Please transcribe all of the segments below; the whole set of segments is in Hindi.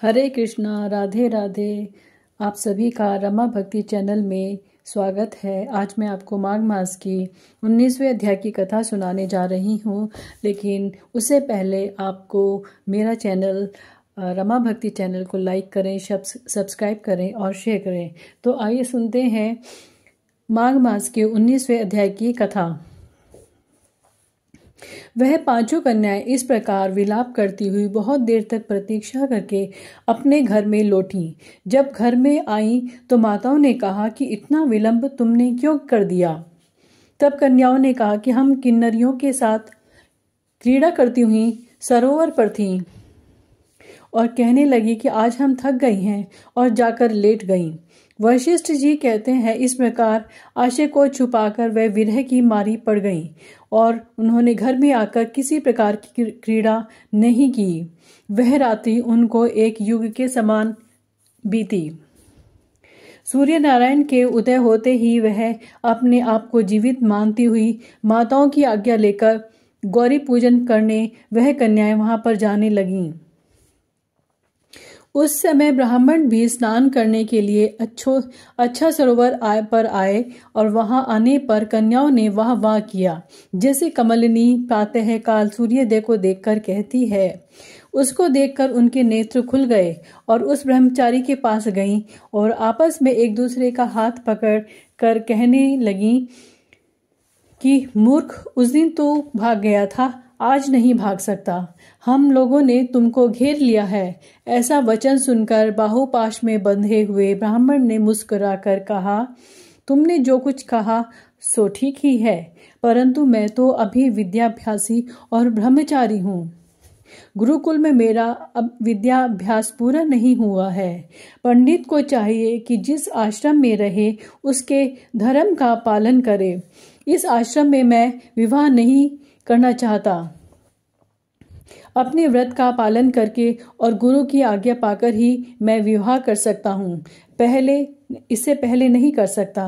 हरे कृष्णा, राधे राधे। आप सभी का रमा भक्ति चैनल में स्वागत है। आज मैं आपको माघ मास की 19वें अध्याय की कथा सुनाने जा रही हूँ, लेकिन उससे पहले आपको मेरा चैनल रमा भक्ति चैनल को लाइक करें, सब्सक्राइब करें और शेयर करें। तो आइए सुनते हैं माघ मास के 19वें अध्याय की कथा। वह पांचों कन्याएं इस प्रकार विलाप करती हुई बहुत देर तक प्रतीक्षा करके अपने घर में लौटी। जब घर में आईं तो माताओं ने कहा कि इतना विलंब तुमने क्यों कर दिया। तब कन्याओं ने कहा कि हम किन्नरियों के साथ क्रीड़ा करती हुई सरोवर पर थीं और कहने लगी कि आज हम थक गई हैं और जाकर लेट गईं। वशिष्ठ जी कहते हैं, इस प्रकार आशय को छुपाकर वह विरह की मारी पड़ गईं और उन्होंने घर में आकर किसी प्रकार की क्रीड़ा नहीं की। वह रात्रि उनको एक युग के समान बीती। सूर्य नारायण के उदय होते ही वह अपने आप को जीवित मानती हुई माताओं की आज्ञा लेकर गौरी पूजन करने वह कन्याएं वहां पर जाने लगीं। उस समय ब्राह्मण भी स्नान करने के लिए अच्छा सरोवर पर आए और वहां आने पर कन्याओं ने वाह वाह किया। जैसे कमलिनी प्रातः काल सूर्योदय को देखकर कहती है, उसको देखकर उनके नेत्र खुल गए और उस ब्रह्मचारी के पास गईं और आपस में एक दूसरे का हाथ पकड़ कर कहने लगीं कि मूर्ख, उस दिन तो भाग गया था, आज नहीं भाग सकता। हम लोगों ने तुमको घेर लिया है। ऐसा वचन सुनकर बाहुपाश में बंधे हुए ब्राह्मण ने मुस्कुराकर कहा, तुमने जो कुछ कहा सो ठीक ही है, परंतु मैं तो अभी विद्याभ्यासी और ब्रह्मचारी हूँ। गुरुकुल में मेरा अब विद्याभ्यास पूरा नहीं हुआ है। पंडित को चाहिए कि जिस आश्रम में रहे उसके धर्म का पालन करे। इस आश्रम में मैं विवाह नहीं करना चाहता। अपने व्रत का पालन करके और गुरु की आज्ञा पाकर ही मैं विवाह कर सकता हूँ, इससे पहले नहीं कर सकता।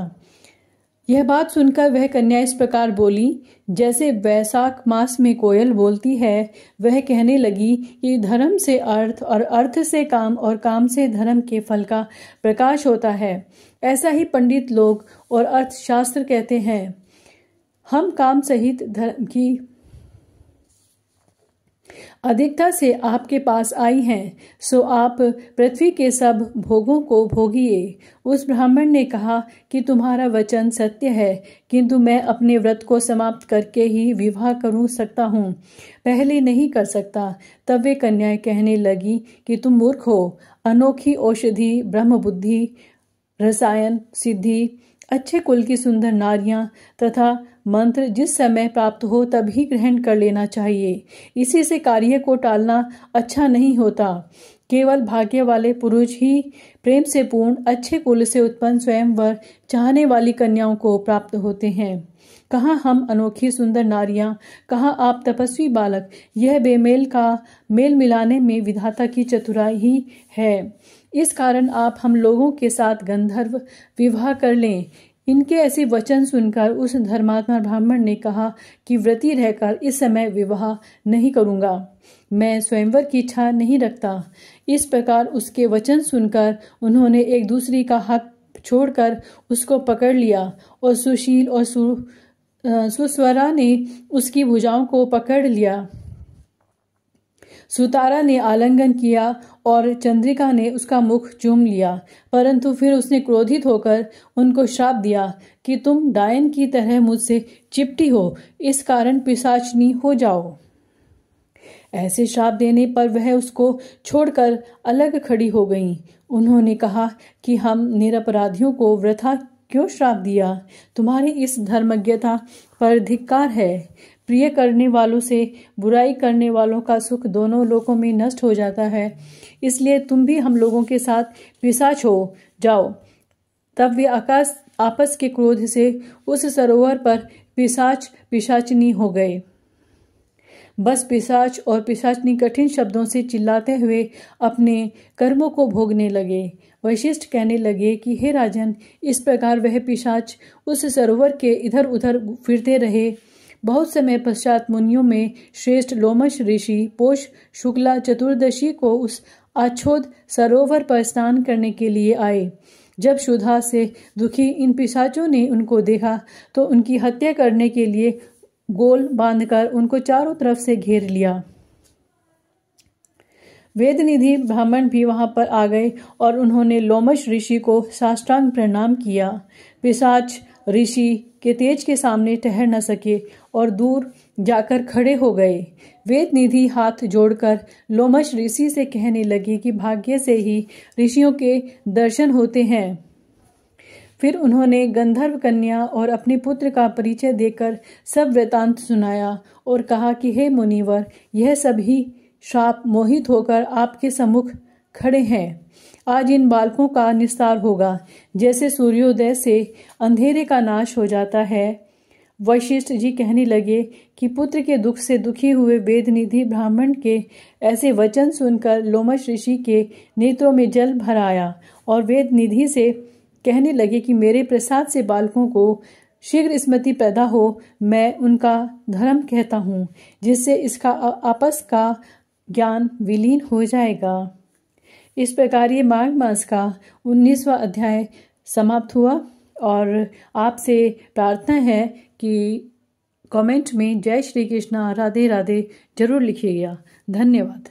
यह बात सुनकर वह कन्या इस प्रकार बोली जैसे वैशाख मास में कोयल बोलती है। वह कहने लगी कि धर्म से अर्थ और अर्थ से काम और काम से धर्म के फल का प्रकाश होता है। ऐसा ही पंडित लोग और अर्थशास्त्र कहते हैं। हम काम सहित धर्म की अधिकता से आपके पास आई हैं, सो आप पृथ्वी के सब भोगों को भोगिए। उस ब्राह्मण ने कहा कि तुम्हारा वचन सत्य है, किंतु मैं अपने व्रत को समाप्त करके ही विवाह करूं सकता हूं, पहले नहीं कर सकता। तब वे कन्याएं कहने लगी कि तुम मूर्ख हो। अनोखी औषधि, ब्रह्म बुद्धि, रसायन, सिद्धि, अच्छे कुल की सुंदर नारियां तथा मंत्र जिस समय प्राप्त हो तभी ग्रहण कर लेना चाहिए। इसी से कार्य को टालना अच्छा नहीं होता। केवल भाग्य वाले पुरुष ही प्रेम से पूर्ण अच्छे कुल से उत्पन्न स्वयंवर चाहने वाली कन्याओं को प्राप्त होते हैं। कहाँ हम अनोखी सुंदर नारियां, कहाँ आप तपस्वी बालक। यह बेमेल का मेल मिलाने में विधाता की चतुराई ही है। इस कारण आप हम लोगों के साथ गंधर्व विवाह कर लें। इनके ऐसे वचन सुनकर उस धर्मात्मा ब्राह्मण ने कहा कि व्रती रहकर इस समय विवाह नहीं करूंगा, मैं स्वयंवर की इच्छा नहीं रखता। इस प्रकार उसके वचन सुनकर उन्होंने एक दूसरी का हाथ छोड़कर उसको पकड़ लिया और सुशील और सुस्वरा ने उसकी भुजाओं को पकड़ लिया। सुतारा ने आलिंगन किया और चंद्रिका ने उसका मुख चूम लिया, परंतु फिर उसने क्रोधित होकर उनको श्राप दिया कि तुम डायन की तरह मुझसे चिपटी हो, इस कारण पिशाचनी हो जाओ। ऐसे श्राप देने पर वह उसको छोड़कर अलग खड़ी हो गईं। उन्होंने कहा कि हम निरपराधियों को वृथा क्यों श्राप दिया। तुम्हारी इस धर्मज्ञता पर धिक्कार है। प्रिय करने वालों से बुराई करने वालों का सुख दोनों लोकों में नष्ट हो जाता है, इसलिए तुम भी हम लोगों के साथ पिशाच हो जाओ। तब वे आपस के क्रोध से उस सरोवर पर पिशाचनी हो गए। बस पिशाच और पिशाचनी कठिन शब्दों से चिल्लाते हुए अपने कर्मों को भोगने लगे। वशिष्ठ कहने लगे कि हे राजन, इस प्रकार वह पिशाच उस सरोवर के इधर उधर फिरते रहे। बहुत समय पश्चात मुनियों में श्रेष्ठ लोमश ऋषि पोष शुक्ला चतुर्दशी को उस आच्छोद सरोवर पर स्नान करने के लिए आए। जब क्षुधा से दुखी इन पिशाचों ने उनको देखा तो उनकी हत्या करने के लिए गोल बांधकर उनको चारों तरफ से घेर लिया। वेदनिधि ब्राह्मण भी वहां पर आ गए और उन्होंने लोमश ऋषि को साष्टांग प्रणाम किया। पिशाच ऋषि के तेज के सामने ठहर न सके और दूर जाकर खड़े हो गए। वेदनिधि हाथ जोड़कर लोमश ऋषि से कहने लगे कि भाग्य से ही ऋषियों के दर्शन होते हैं। फिर उन्होंने गंधर्व कन्या और अपने पुत्र का परिचय देकर सब वृतांत सुनाया और कहा कि हे मुनिवर, यह सभी श्राप मोहित होकर आपके सम्मुख खड़े हैं। आज इन बालकों का निस्तार होगा। जैसे सूर्योदय से अंधेरे का नाश हो जाता है। वशिष्ठ जी कहने लगे कि पुत्र के दुख से दुखी हुए वेदनिधि ब्राह्मण के ऐसे वचन सुनकर लोमश ऋषि के नेत्रों में जल भर आया और वेदनिधि से कहने लगे कि मेरे प्रसाद से बालकों को शीघ्र स्मृति पैदा हो। मैं उनका धर्म कहता हूँ, जिससे इसका आपस का ज्ञान विलीन हो जाएगा। इस प्रकार ये माघ मास का 19वां अध्याय समाप्त हुआ और आपसे प्रार्थना है कि कमेंट में जय श्री कृष्णा राधे राधे जरूर लिखिएगा। धन्यवाद।